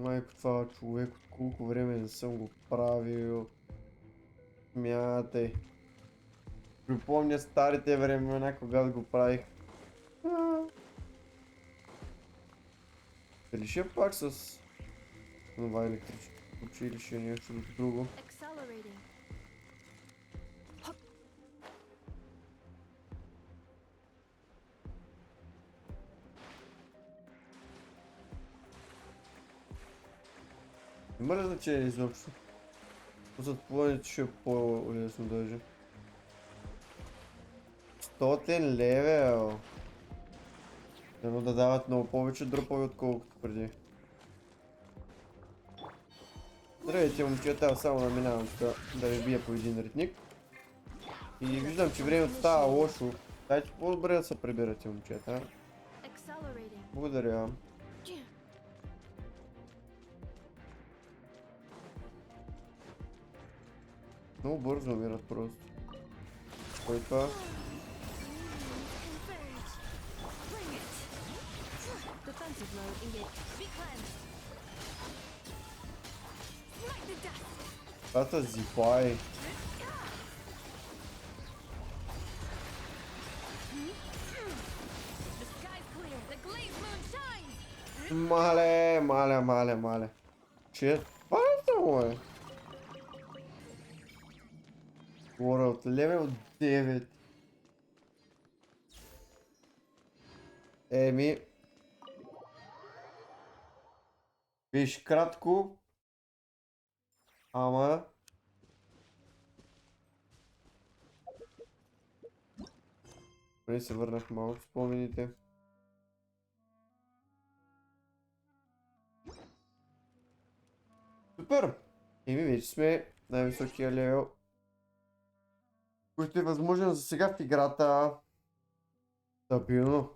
Майко, това човек, от колко време не съм го правил. Смятай. Припомня старите времена, когато го правих. Дали ще е пак с това електрическо училище или нещо друго? Има ли значение изобщо? Зад плането ще е по-лесно даже. 100 левел. Дано да дават много повече дропове отколкото преди. Здравейте момчета, аз само наминавам тук да ви бия по един ретник. И виждам, че времето става лошо. Дайте по-добре да се прибирате момчета. Благодаря. Много бързо умират просто. Кой това? Тата зипай. Мале. Че? Това е? World level 9. Еми. Беше кратко. Ама. Преди се върнах малко спомените. Супер! Еми вече сме най-високия левел, който е възможен за сега в играта. Стабилно.